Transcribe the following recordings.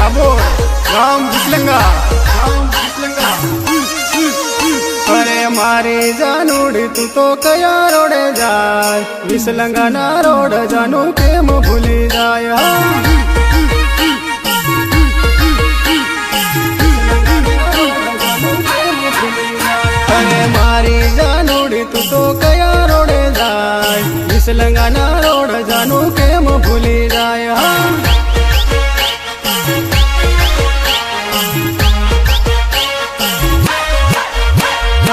भाबोर गाम विसलंगा अरे मारी जानूड़ी तू तो कया रोडे जाय विसलंगा ना रोड जानू केम भूली जाय अरे मारी जानूड़ी तू तो कया रोडे जाय विसलंगा ना रोड जानू केम भूली जाय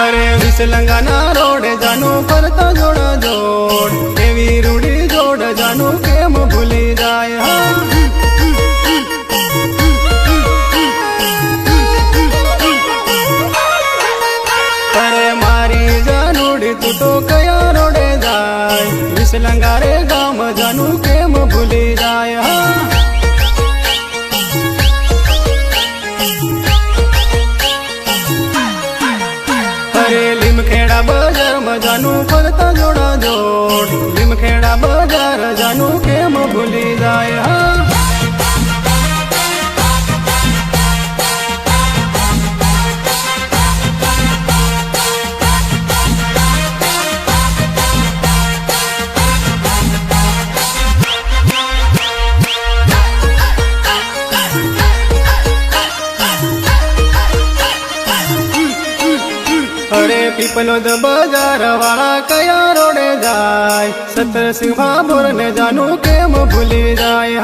अरे विसलंगा ना रोड जानू करता जोड़ा जोड़ देवी रूढ़ी जोड़ जानू केम भूली जाय अरे मारी जानूड़ी तू तो कया रोडे जाय विसलंगा रे गाम जानू केम भूली जाय अरे लिमखेड़ा बाजार में जानू फरता जोड़ा जोड़ लिमखेड़ा बाजार जानू केम भूली जाय अरे पीपलो द बाजार वाला कया रोडे जाय सतर सिंह भाबोर ने जानू केम भूली जाय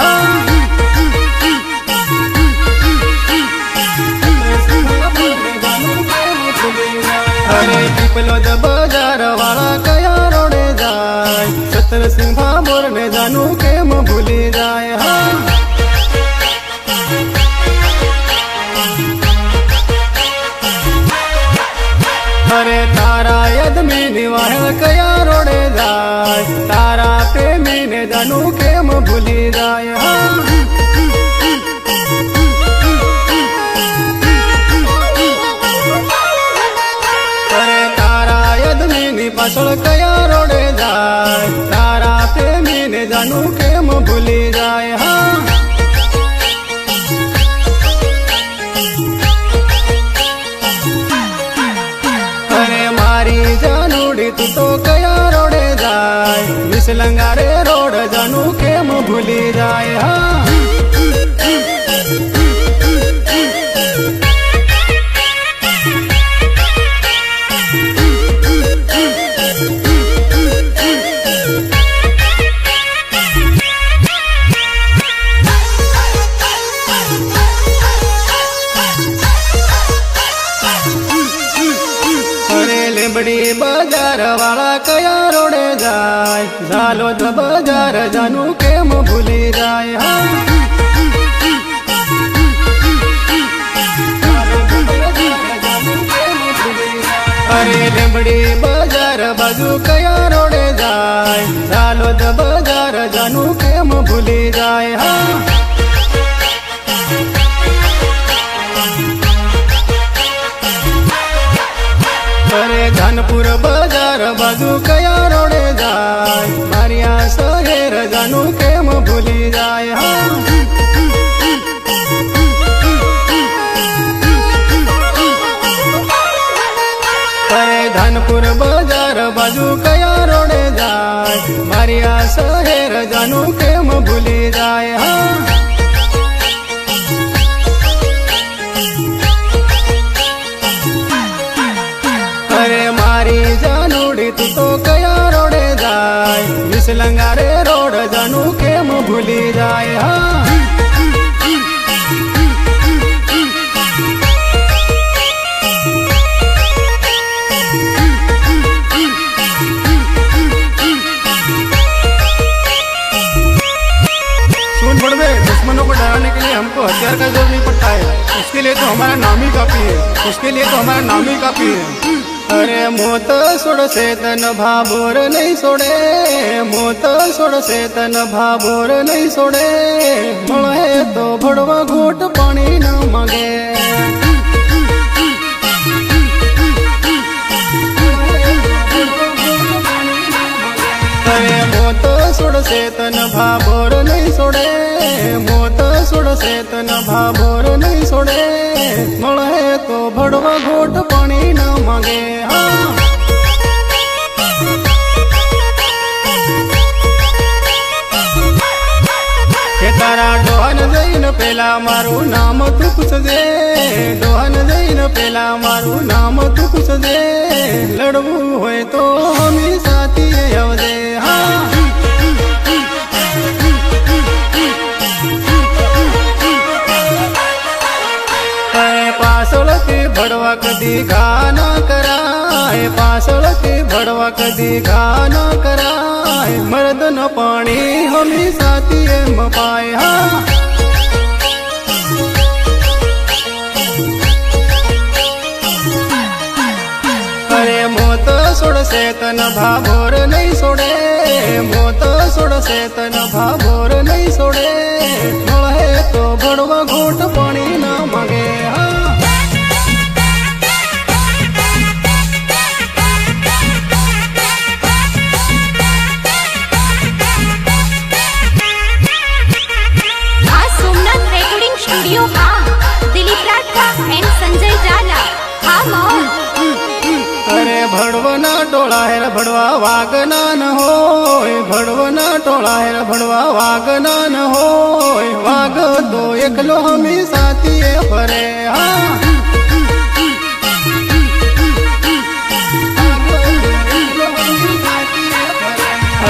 अरे पीपलो द बाजार वाला कया रोडे जाय सतर सिंह भाबोर ने जानू केम भूली जाय अरे तारा यदमी निवाह कया रोडे जाय तारा प्रेमी ने जानू केम भूली जाय अरे तारा यदमी नी पाछळ कया रोडे जाय तारा प्रेमी ने जानू केम भूली जाय जानूड़ी तू तो कया रोडे जाय विसलंगा रे रोड जानू केम भूली जाय बड़ी बाजार वाला कया रोडे जाय झालो द बाजार जानू केम भूली जाय अरे लेबड़ी बाजार बाजू कया रोडे जाय झालो द बाजार जानू केम भूली जाय अरे धनपुर बाजार बाजू कया रोडे जाय मारिया शहर जानू केम भूली जाय अरे धनपुर बाजार बाजू कया रोडे जाय मारिया शहर जानू केम भूली जाय अरे मारी जानूड़ी तू तो कया रोडे जाय विसलंगा रे रोड जानू केम भूली जाय सुन बड़वे दुश्मनों को डराने के लिए हमको हथियार का जरूरत नहीं पड़ता है उसके लिए तो हमारा नाम ही काफी है उसके लिए तो हमारा नाम ही काफी है अरे मोत सोड़ से तन भाबोर नहीं सोड़े मोत सोड़ से तन भाबोर नहीं सोड़े मळे तो भड़वा घोट पानी न मांगे अरे मोत सोड़ से तन भाबोर नहीं सोड़े मोत सोडसे तन भाभोर नहीं सोडे मळे तो भडवा घोट पाणी न मागे हाँ के तारा डोहन जईन पेला मारू नाम तू पूछजे डोहन जईन पेला मारू नाम तू पूछजे लड़वू होय तो हमी साथी आवजे हाँ पासळती भडवा कधी घाण कराय पासळती भडवा कधी घाण कराय मर्द न पाणी हमी साथी मपाय हाँ अरे मोत सोडसे तन भाभोर नहीं सोडे मोत सोडसे तन भाभोर नहीं सोडे मळे तो भडवा घोट पाणी न मागे हाँ स्टूडियो हाँ दिलीप राठवा एंड संजय जाला हाँ मौन अरे भडवना टोळा है रे भडवा वागना न होय भडवना टोळा है रे भडवा वागना न होय वाग तो एकलो हमी साथी फरे हाँ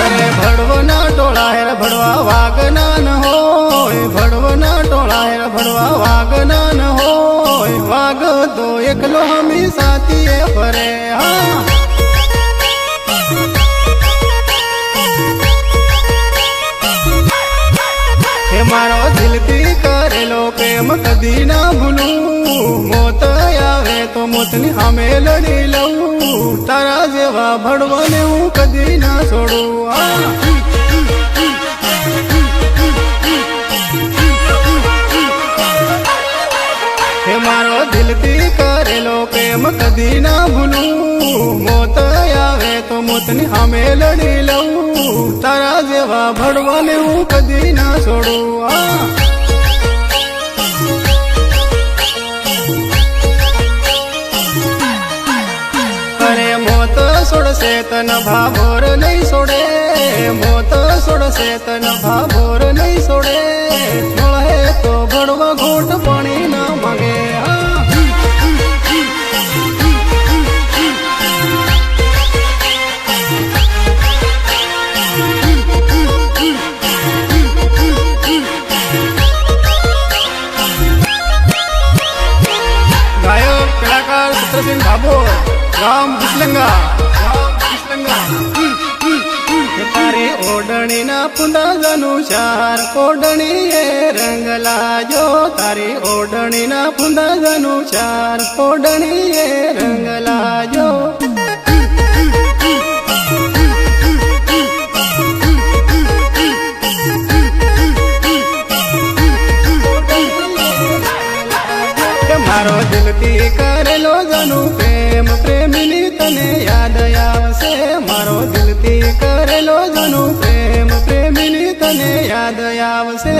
अरे भडवना टोळा है रे भडवा वागना न होय भडवना टोळा है रे भडवा वागना न होय वाग तो एकलो हमी साथी फरे हाँ हे मारो दिलती करेलो प्रेम कदी ना भूलू मोत आवे तो मोतनी हमें लड़ी लऊ तारा जेवा भडवने हूँ कदी ना छोड़ू हाँ हे मारो दिलती करेलो प्रेम कदी ना भूलू मोत आवे तो मोतनी हमें लड़ी लऊ तारा जेवा भडवाने हूँ कदी ना छोड़ू हाँ अरे मोत सोडसे तन भाभोर नहीं सोडे मोत सोडसे तन भाभोर नहीं सोडे मळे तो भडवा घोट पाणी न मागे हाँ गायक कलाकार चित्रसेन भाभोर राम बिस्लंगा तारी ओढणी ना पुंदा जनुचार ओढणी ये रंगला जो तारी ओढणी ना पुंदा जनुचार ओढणी ये रंगला जो मारो दिलती करेलो जनू प्रेम प्रेमिनी तने याद आवसे मारो दिलती करेलो जनू प्रेम प्रेमिनी तने याद आवसे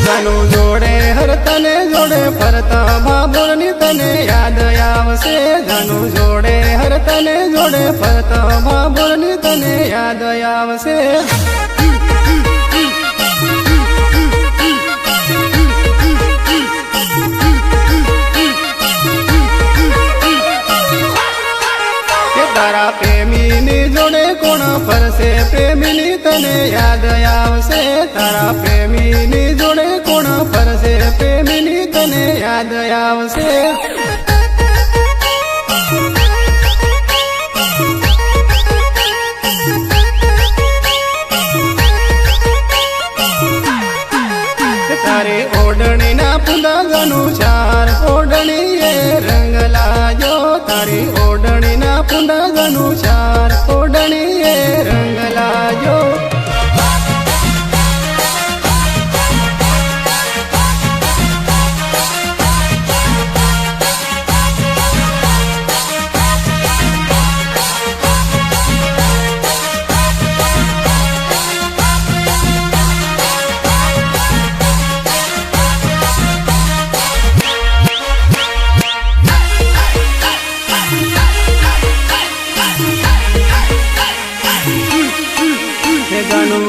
जनू जोड़े हर तने जोड़े फरता भाभोरनी तने याद आवसे जनू जोड़े हर तने जोड़े फरता भाभोरनी तने याद आवसे तारा प्रेमिनी जोड़े कोण फरसे प्रेमिनी तने याद आवसे तारा प्रेमिनी जोड़े कोण फरसे प्रेमिनी तने याद आवसे तारे ओढणी ना पुंदा जनुचार ओढणी ये रंगला जो तारी ओढणी ना पुंदा जनुचार ओढणी ये रंगला जो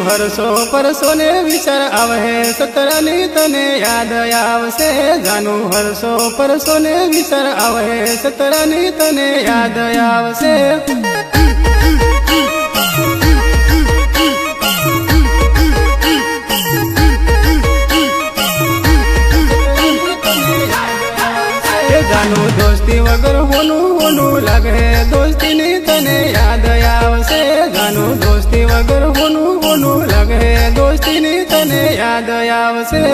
હરસો પરસો ને વિચાર આવે સતરાની તને યાદ આવશે જાનું હરસો પરસો ને વિચાર આવે સતરાની તને યાદ આવશે જાનું દોસ્તી વગર હોનું હોનું લાગે દોસ્તીની તને યાદ આવશે જાનું દોસ્તી વગર હોનું હોનું લાગે દોસ્તીની તને યાદ આવશે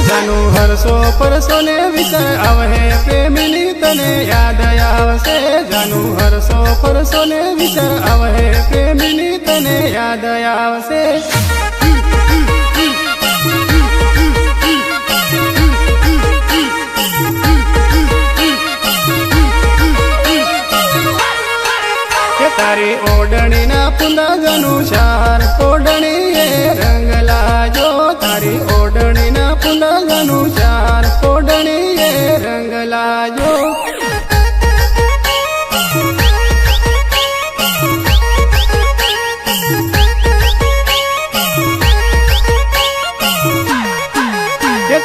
જાનું હરસો પરસો ને વિચાર આવે પ્રેમીની તને યાદ આવશે જાનું હરસો પરસો ને વિચાર આવે પ્રેમીની તને યાદ આવશે તારી ઓઢણીના પુંદા જાનું ચાર ઓઢણી એ રંગ લાજો તારી ઓઢણીના પુંદા જાનું ચાર ઓઢણી એ રંગ લાજો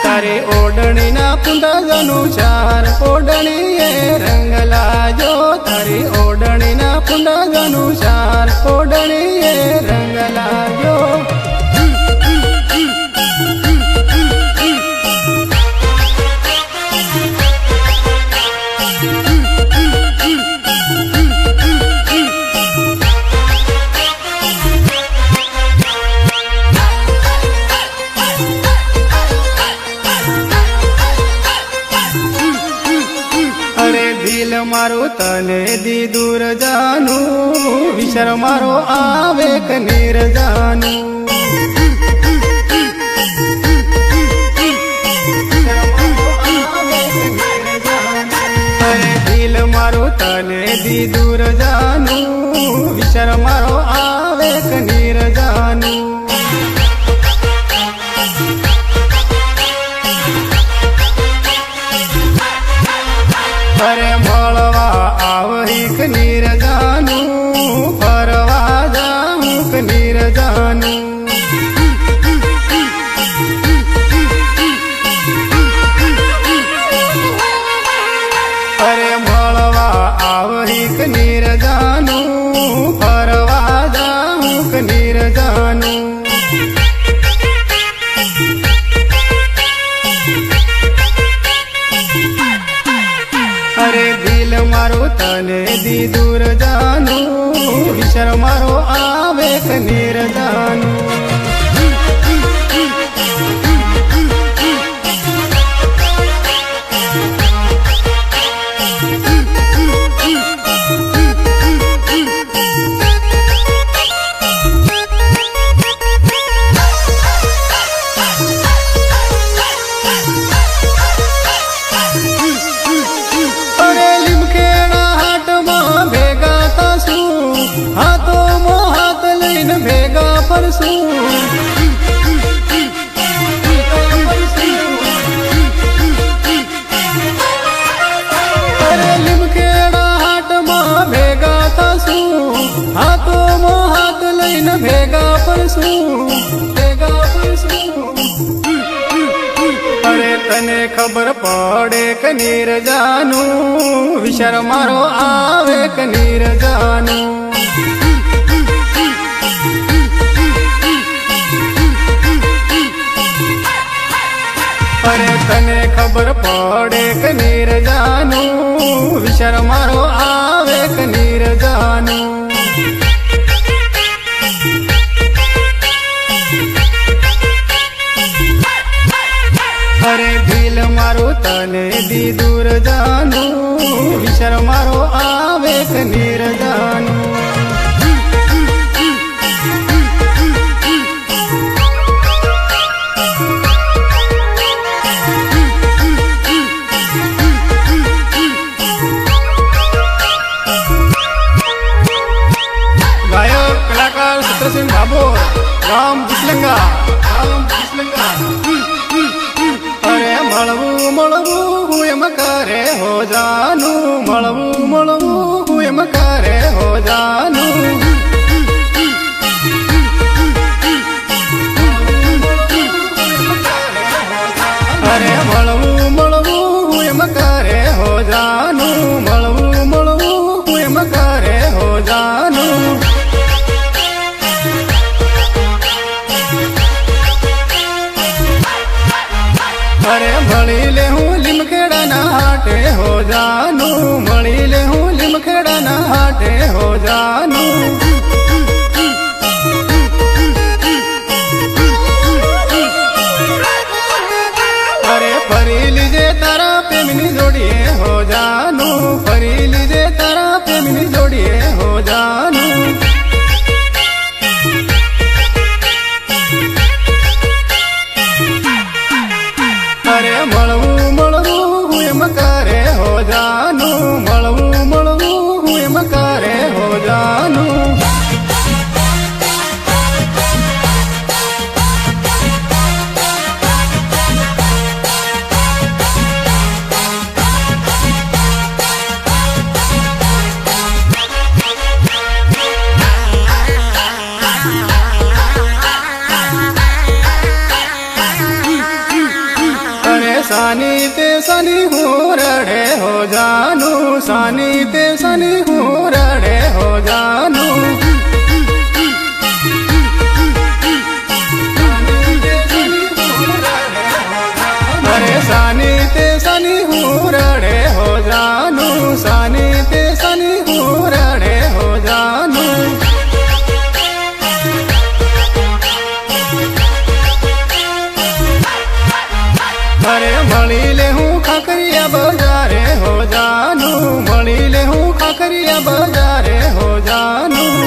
તારી ઓઢણીના પુંદા જાનું ચાર ઓઢણી એ રંગ લાજો તારી ઓઢણીના પુંદા જાનું ચાર ઓઢણી એ રંગ લાજો દિલ મારું તને દી દૂર જાનું વિચાર મારો આવે કનીર જાનું દિલ મારું તને દી દૂર જાનું વિચાર મારો આવે કનીર જાનું અરે મળવા આવહી કનીર જાનું ફરવા જાઉં કનીર જાનું અરે મળવા આવહી કનીર જાનું ફરવા જાઉં કનીર જાનું અરે દિલ મારો તને દી દૂર જાનું વિચાર મારો આવે કનીર જાનું હાથો મો હાથ લઈને ભેગા ફરશું અરે લીમખેડા હાટમાં ભેગા થશું હાથો મો હાથ લઈને ભેગા ફરશું અરે તને ખબર પડે કનીર જાનું વિચાર મારો આવે કનીર જાનું અરે તને ખબર પડે કનીર જાનું વિચાર મારો આવે કનીર જાનું અરે દિલ મારું તને દી દૂર જાનું વિચાર મારો આવે કનીર જાનું ગાયક કલાકાર સત્રસિંહ ભાભોર રામ ભીસલંગા અરે એમ કરે હો જાનું. અરે મળવું મળવું એમ કરે હો જાનું, મળવું મળવું એમ કરે હો જાનું. અરે મળી લે હું લીમખેડાના હાટે હો જાનું, મળી લે હું લીમખેડાના હાટે હો જાનું. અરે ફરી લીજે તારા પ્રેમની જોડીએ હો જાનું, ફરી લીજે તારા પ્રેમની જોડીએ હો જાનું. અરે મળવું મળવું એમ કરે હો જાનું, મળવું મળવું એમ કરે હો જાનું. સાની તે સની હું રડે હો જાનું, સાની તે સની હું રડે હો જાનું. અરે સાની તે સની હું રડે હો જાનું, સાની તે સની હું રડે હો જાનું. અરે મળી લે હું ખાકરિયા બજારે હો જાનું, મળી લે હું ખાકરિયા બજારે હો જાનું.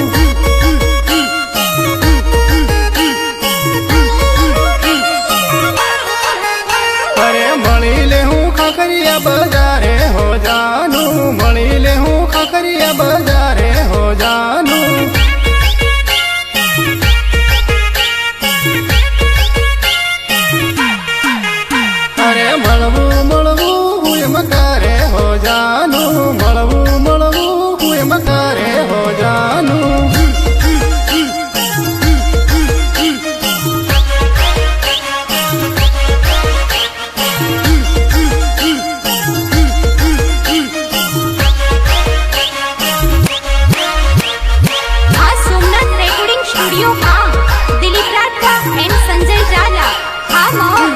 અરે મળી લે હું ખાકરિયા બજારે હો જાનું, મળી લે હું ખાકરિયા બજારે હો જાનું. અરે મળવું મળવું એમ કરે હો જાનું, મળવું મળવું એમ કરે હો જાનું. આ સોમનાથ રેકોર્ડિંગ સ્ટુડિયો હા દિલીપ રાઠવા એન્ડ સંજય ઝાલા. હા મોહન.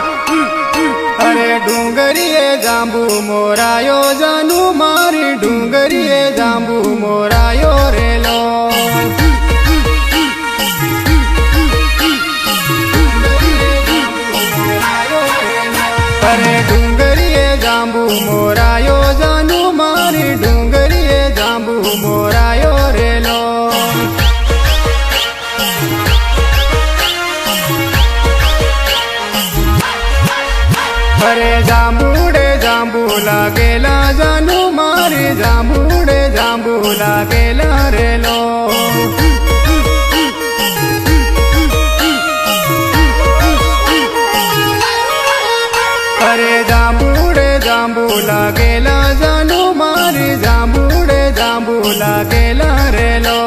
અરે ડુંગરીએ જાંબુ મોરાયો જાનું, મારી ડુંગરીએ જાંબુ મોરાયો રેલો. અરે ડુંગરીએ જાંબુ મોરાયો જાનું, મારી ડુંગરીએ જાંબુ મોરાયો રેલો. અરે જાંબુડે જાંબુ લાગેલા જાનું, મારી જાંબુડે જાંબુ લાગેલા રેલો. અરે જાંબુડે જાંબુ લાગેલા જાનું, મારી જાંબુડે જાંબુ લાગેલા રેલો.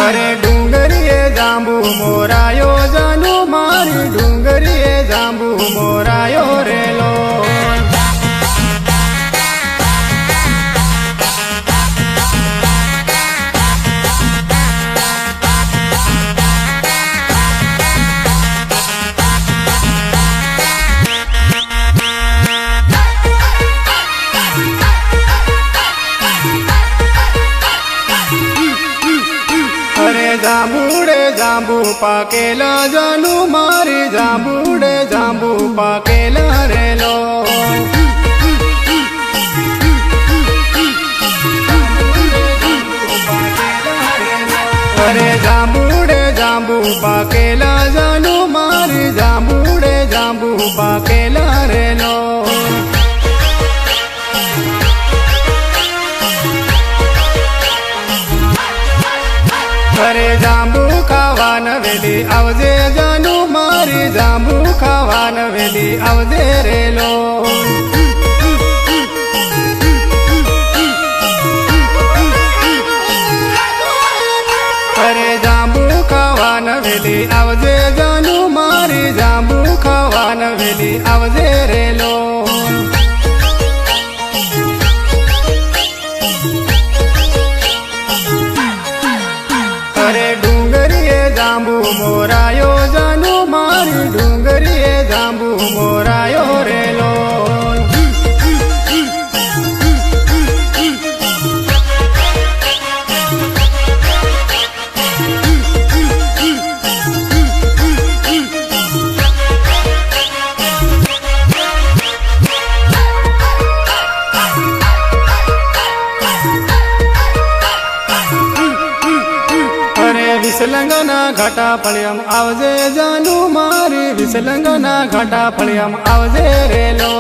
અરે ડુંગરીએ જાંબુ મોરાયો જાનું, મારી ડુંગરીએ જાંબુ મોરાયો રેલો. અરે જાંબુડે જાંબુ પાકેલા જાનું, મારી જાંબુડે જાંબુ પાકેલા રેલો. અરે જાંબુડે જાંબુ પાકેલા જાનું, મારી જાંબુડે જાંબુ પાકેલા રેલો. અરે જાંબુ ખાવા નવેલી આવજે જાનું, મારી જાંબુ ખાવા ખાવાન વેલી આવજે રે લો. અરે જાંબુ ખાવાન વેલી આવજે જાનુ મારી જાંબુ ખાવાન વેલી આવજે રે લો. અરે ડુંગરીએ જાંબુ મોરાયો જાનુ મારી ડુંગરીએ જાંબુ મોરાયો રે લો. વિસલંગના ઘાટા ફળિયામ આવજે જાનુ મારી વિસલંગના ઘાટા ફળિયામ આવજે રે લો.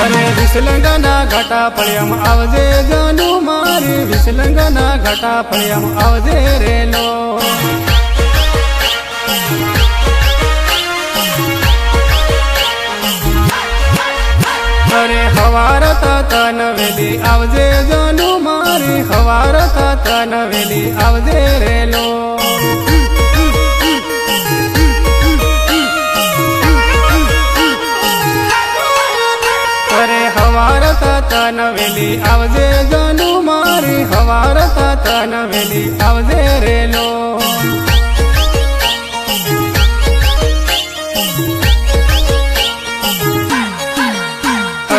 અરે વિસલંગના ઘાટા ફળિયામ આવજે જાનુ મારી વિસલંગના ઘાટા ફળિયામ આવજે રે લો. અરે હવાર તન વેલી આવજે જાનુ મારી હવાર તન વેલી આવજે રે લો. અરે હવાર તન વેલી આવજે જાનુ મારી હવાર તન વેલી આવજે રે લો.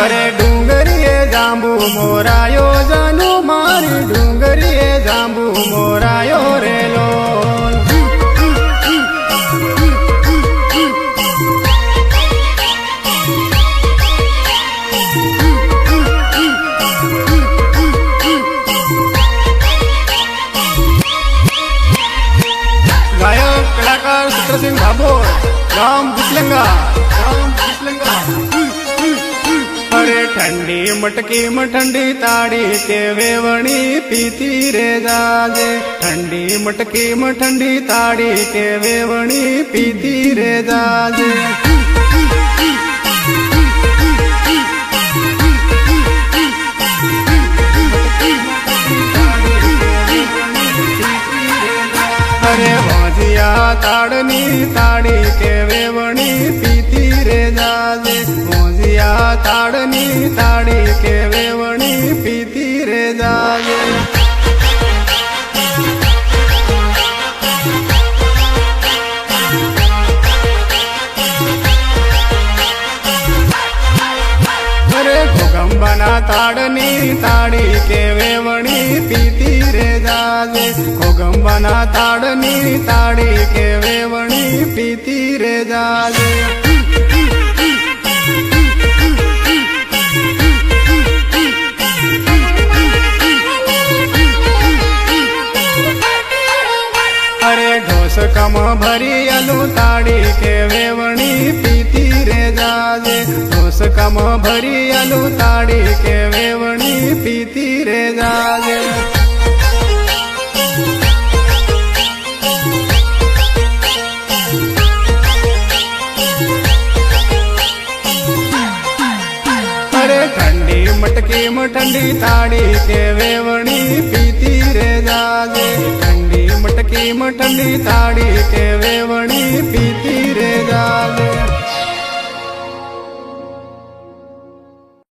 અરે ડુંગરીએ જાંબુ મોરાયો જાનુ મારી ડુંગરીએ જાંબુ મોરાયો રે લો. ગાયક કલાકાર સત્રસિંહ ભાભોર ગામ ભીસલંગા. અરે ઠંડી મટકી માં ઠંડી તાળી કે વેવણી પીતી રે જાજે ઠંડી મટકી માં ઠંડી તાળી કે વેવણી પીતી રે જાજે. અરે ભોજિયા તાળની તાળી કે વેવણી પીતી રે જાજે ભોજિયા તાળની તાળી કે વેવણી પીતી રે જાજે. અરે ઘોગંબાના તાળની તાળી કે વેવણી પીતી રે જાજે ઘોગંબાના તાળની તાળી કે વેવણી પીતી રે જાજે. અરે ઢોસકામાં ભરી આલું તાળી કે વેવણી પીતી રે જાજે ઢોસકામાં ભરી આલું તાળી કે વેવણી પીતી રે જાજે. અરે ઠંડી મટકી માં ઠંડી તાળી કે વેવણી પીતી રે જાજે ઠંડી મટકી માં ઠંડી તાળી કે વેવણી પીતી રે જાજે.